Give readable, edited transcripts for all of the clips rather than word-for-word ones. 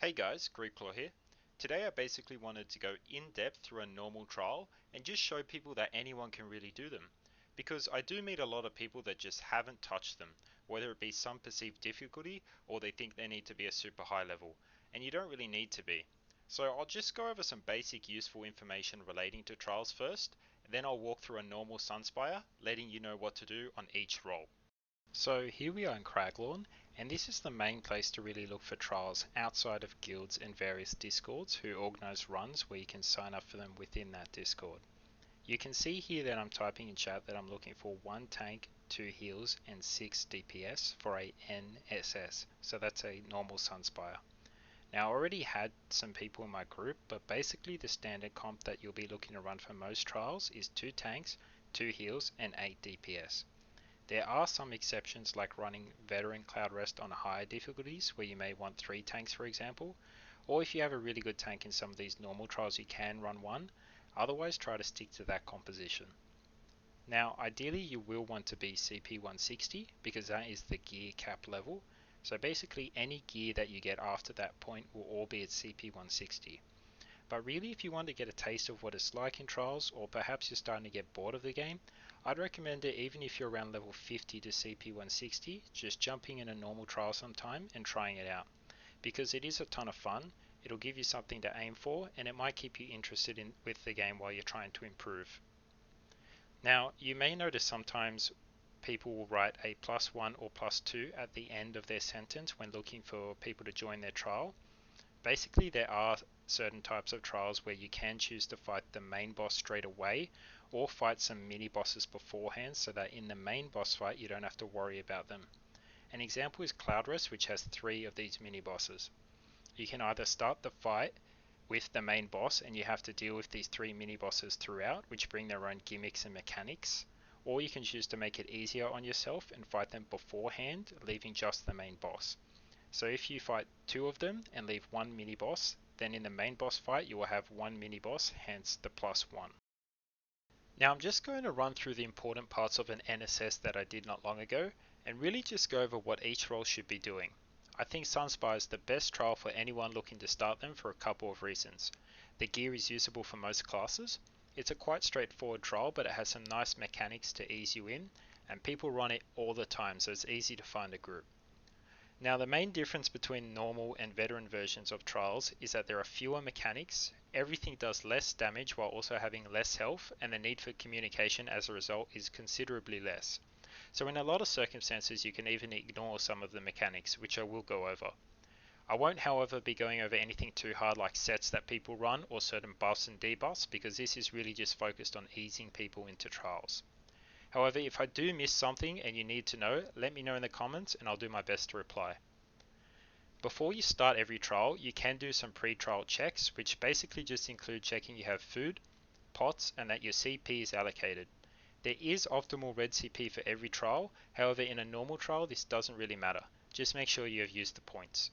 Hey guys, Greedclaw here. Today I basically wanted to go in depth through a normal trial and just show people that anyone can really do them. Because I do meet a lot of people that just haven't touched them, whether it be some perceived difficulty or they think they need to be a super high level, and you don't really need to be. So I'll just go over some basic useful information relating to trials first, and then I'll walk through a normal Sunspire, letting you know what to do on each role. So here we are in Craglorn, and this is the main place to really look for trials outside of guilds and various discords who organize runs where you can sign up for them within that discord. You can see here that I'm typing in chat that I'm looking for 1 tank, 2 heals and 6 DPS for a NSS, so that's a normal Sunspire. Now I already had some people in my group, but basically the standard comp that you'll be looking to run for most trials is 2 tanks, 2 heals and 8 DPS. There are some exceptions like running Veteran Cloud Rest on higher difficulties where you may want 3 tanks for example, or if you have a really good tank in some of these normal trials you can run 1, otherwise try to stick to that composition. Now ideally you will want to be CP 160 because that is the gear cap level, so basically any gear that you get after that point will all be at CP 160. But really if you want to get a taste of what it's like in trials, or perhaps you're starting to get bored of the game, I'd recommend it even if you're around level 50 to CP 160, just jumping in a normal trial sometime and trying it out. Because it is a ton of fun, it'll give you something to aim for, and it might keep you interested with the game while you're trying to improve. Now, you may notice sometimes people will write a +1 or +2 at the end of their sentence when looking for people to join their trial. Basically, there are certain types of trials where you can choose to fight the main boss straight away or fight some mini bosses beforehand so that in the main boss fight you don't have to worry about them. An example is Cloud Rest, which has 3 of these mini bosses. You can either start the fight with the main boss and you have to deal with these 3 mini bosses throughout, which bring their own gimmicks and mechanics, or you can choose to make it easier on yourself and fight them beforehand, leaving just the main boss. So if you fight 2 of them and leave 1 mini boss, then in the main boss fight you will have 1 mini boss, hence the +1. Now I'm just going to run through the important parts of an NSS that I did not long ago, and really just go over what each role should be doing. I think Sunspire is the best trial for anyone looking to start them for a couple of reasons. The gear is usable for most classes, it's a quite straightforward trial but it has some nice mechanics to ease you in, and people run it all the time so it's easy to find a group. Now the main difference between normal and veteran versions of trials is that there are fewer mechanics, everything does less damage while also having less health, and the need for communication as a result is considerably less. So in a lot of circumstances you can even ignore some of the mechanics, which I will go over. I won't however be going over anything too hard like sets that people run or certain buffs and debuffs because this is really just focused on easing people into trials. However, if I do miss something and you need to know, let me know in the comments and I'll do my best to reply. Before you start every trial, you can do some pre-trial checks, which basically just include checking you have food, pots, and that your CP is allocated. There is optimal red CP for every trial, however in a normal trial this doesn't really matter, just make sure you have used the points.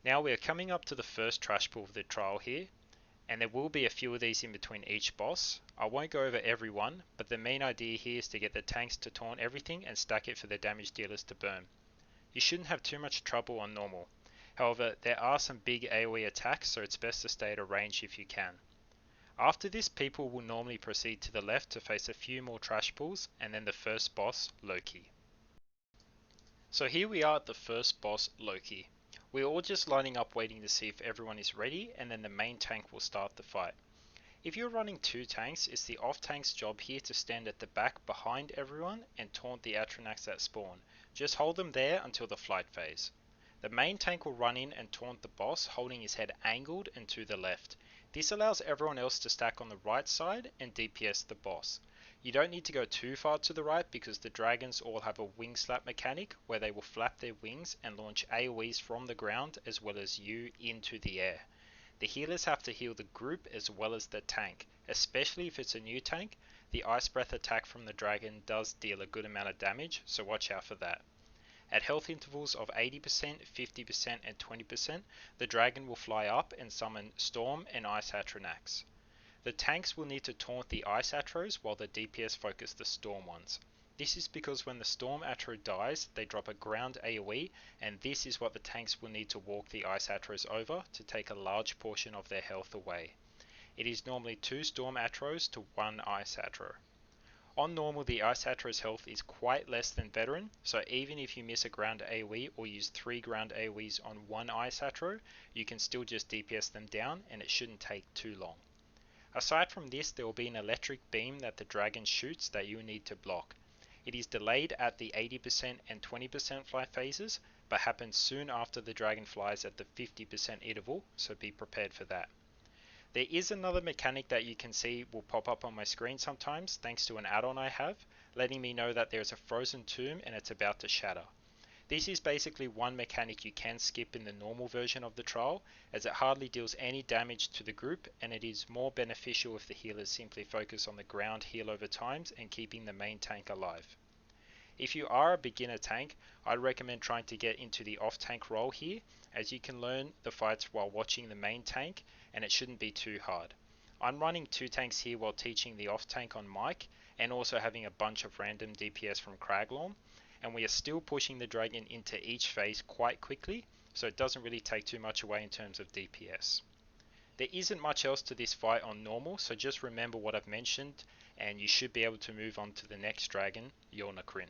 Now we are coming up to the first trash pool of the trial here, and there will be a few of these in between each boss. I won't go over every one, but the main idea here is to get the tanks to taunt everything and stack it for the damage dealers to burn. You shouldn't have too much trouble on normal. However, there are some big AoE attacks, so it's best to stay at a range if you can. After this, people will normally proceed to the left to face a few more trash pools, and then the first boss, Loki. So here we are at the first boss, Loki. We're all just lining up waiting to see if everyone is ready, and then the main tank will start the fight. If you're running 2 tanks, it's the off tank's job here to stand at the back behind everyone and taunt the Atranax that spawn. Just hold them there until the flight phase. The main tank will run in and taunt the boss, holding his head angled and to the left. This allows everyone else to stack on the right side and DPS the boss. You don't need to go too far to the right because the dragons all have a wing slap mechanic where they will flap their wings and launch AoEs from the ground as well as you into the air. The healers have to heal the group as well as the tank, especially if it's a new tank. The Ice Breath attack from the dragon does deal a good amount of damage, so watch out for that. At health intervals of 80%, 50% and 20%, the dragon will fly up and summon Storm and Ice Atranax. The tanks will need to taunt the Ice Atros while the DPS focus the Storm ones. This is because when the Storm Atro dies, they drop a ground AoE, and this is what the tanks will need to walk the Ice Atros over to take a large portion of their health away. It is normally 2 Storm Atros to 1 Ice Atro. On normal, the Ice Atro's health is quite less than Veteran, so even if you miss a ground AoE or use 3 ground AoEs on 1 Ice Atro, you can still just DPS them down and it shouldn't take too long. Aside from this, there will be an electric beam that the dragon shoots that you need to block. It is delayed at the 80% and 20% fly phases, but happens soon after the dragon flies at the 50% interval, so be prepared for that. There is another mechanic that you can see will pop up on my screen sometimes thanks to an add-on I have, letting me know that there's a frozen tomb and it's about to shatter. This is basically one mechanic you can skip in the normal version of the trial, as it hardly deals any damage to the group and it is more beneficial if the healers simply focus on the ground heal over times and keeping the main tank alive. If you are a beginner tank, I'd recommend trying to get into the off-tank role here, as you can learn the fights while watching the main tank and it shouldn't be too hard. I'm running 2 tanks here while teaching the off-tank on mic and also having a bunch of random DPS from Craglorn, and we are still pushing the dragon into each phase quite quickly, so it doesn't really take too much away in terms of DPS. There isn't much else to this fight on normal, so just remember what I've mentioned and you should be able to move on to the next dragon, Yolnahkriin.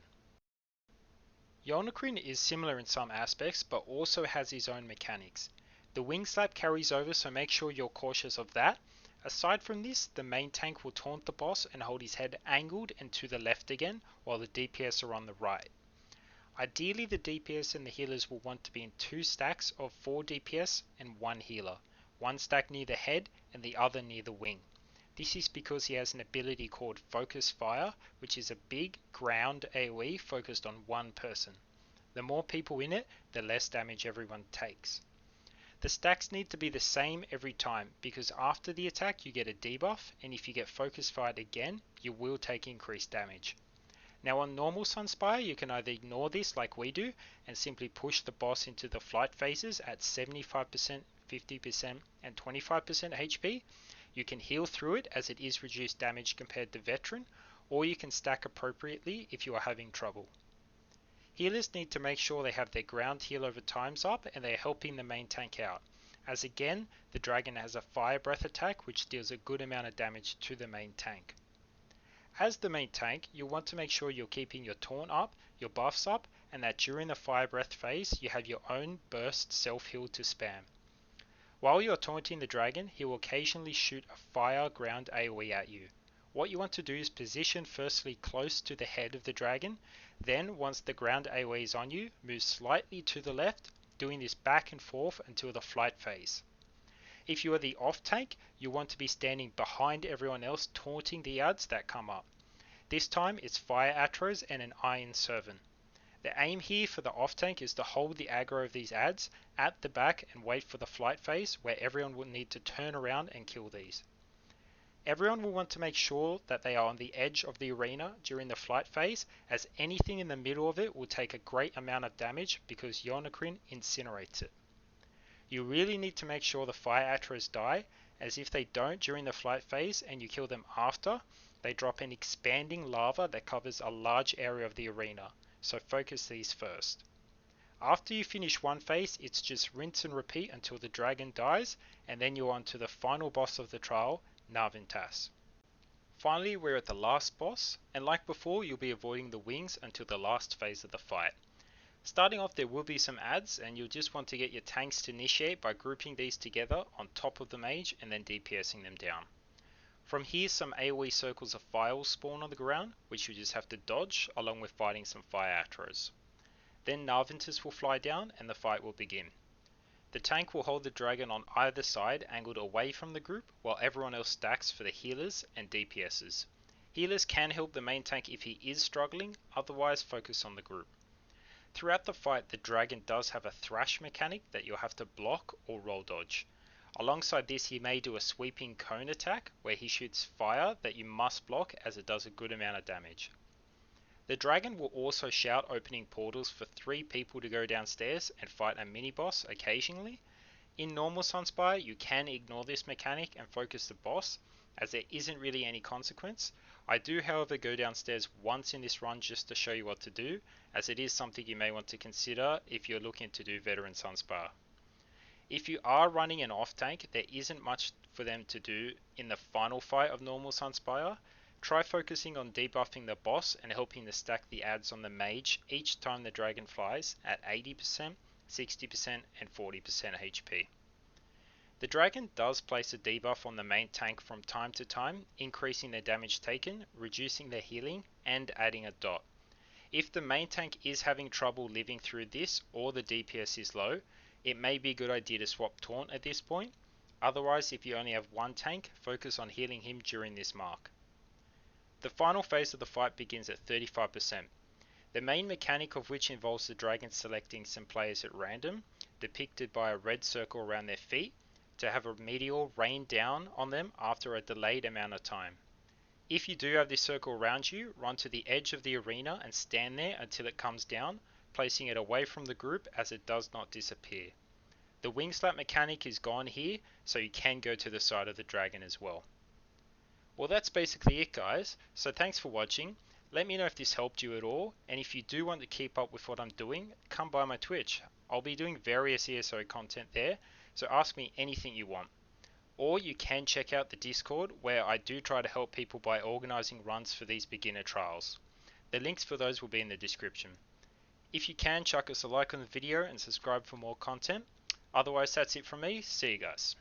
Yolnahkriin is similar in some aspects, but also has his own mechanics. The wing slap carries over, so make sure you're cautious of that. Aside from this, the main tank will taunt the boss and hold his head angled and to the left again, while the DPS are on the right. Ideally, the DPS and the healers will want to be in 2 stacks of 4 DPS and 1 healer, 1 stack near the head and the other near the wing. This is because he has an ability called Focus Fire, which is a big ground AoE focused on one person. The more people in it, the less damage everyone takes. The stacks need to be the same every time, because after the attack you get a debuff, and if you get Focus Fired again, you will take increased damage. Now on normal Sunspire, you can either ignore this like we do, and simply push the boss into the flight phases at 75%, 50% and 25% HP. You can heal through it as it is reduced damage compared to Veteran, or you can stack appropriately if you are having trouble. Healers need to make sure they have their ground heal over times up and they are helping the main tank out, as again, the dragon has a fire breath attack which deals a good amount of damage to the main tank. As the main tank, you'll want to make sure you're keeping your taunt up, your buffs up, and that during the fire breath phase you have your own burst self-heal to spam. While you're taunting the dragon, he will occasionally shoot a fire ground AoE at you. What you want to do is position firstly close to the head of the dragon, then once the ground AoE is on you, move slightly to the left, doing this back and forth until the flight phase. If you are the off tank, you want to be standing behind everyone else taunting the adds that come up. This time it's Fire Atros and an Iron Servant. The aim here for the off tank is to hold the aggro of these adds at the back and wait for the flight phase where everyone will need to turn around and kill these. Everyone will want to make sure that they are on the edge of the arena during the flight phase, as anything in the middle of it will take a great amount of damage because Yolnahkriin incinerates it. You really need to make sure the Fire Atros die, as if they don't during the flight phase and you kill them after, they drop an expanding lava that covers a large area of the arena, so focus these first. After you finish one phase, it's just rinse and repeat until the dragon dies, and then you're on to the final boss of the trial, Nahviintaas. Finally, we're at the last boss, and like before, you'll be avoiding the wings until the last phase of the fight. Starting off, there will be some adds, and you'll just want to get your tanks to initiate by grouping these together on top of the mage and then DPSing them down. From here, some AoE circles of fire will spawn on the ground, which you just have to dodge, along with fighting some fire atros. Then Nahviintaas will fly down and the fight will begin. The tank will hold the dragon on either side, angled away from the group, while everyone else stacks for the healers and DPSs. Healers can help the main tank if he is struggling, otherwise focus on the group. Throughout the fight, the dragon does have a thrash mechanic that you'll have to block or roll dodge. Alongside this, he may do a sweeping cone attack where he shoots fire that you must block as it does a good amount of damage. The dragon will also shout opening portals for 3 people to go downstairs and fight a mini boss occasionally. In normal Sunspire, you can ignore this mechanic and focus the boss, as there isn't really any consequence. I do, however, go downstairs once in this run just to show you what to do, as it is something you may want to consider if you're looking to do veteran Sunspire. If you are running an off tank, there isn't much for them to do in the final fight of normal Sunspire. Try focusing on debuffing the boss and helping to stack the adds on the mage each time the dragon flies at 80%, 60% and 40% HP. The dragon does place a debuff on the main tank from time to time, increasing their damage taken, reducing their healing, and adding a dot. If the main tank is having trouble living through this or the DPS is low, it may be a good idea to swap Taunt at this point. Otherwise, if you only have one tank, focus on healing him during this mark. The final phase of the fight begins at 35%. The main mechanic of which involves the dragon selecting some players at random, depicted by a red circle around their feet, to have a meteor rain down on them after a delayed amount of time. If you do have this circle around you, run to the edge of the arena and stand there until it comes down, placing it away from the group as it does not disappear. The wing slap mechanic is gone here, so you can go to the side of the dragon as well. Well, that's basically it, guys, so thanks for watching. Let me know if this helped you at all, and if you do want to keep up with what I'm doing, come by my Twitch. I'll be doing various ESO content there, so ask me anything you want. Or you can check out the Discord, where I do try to help people by organising runs for these beginner trials. The links for those will be in the description. If you can, chuck us a like on the video and subscribe for more content. Otherwise, that's it from me. See you guys.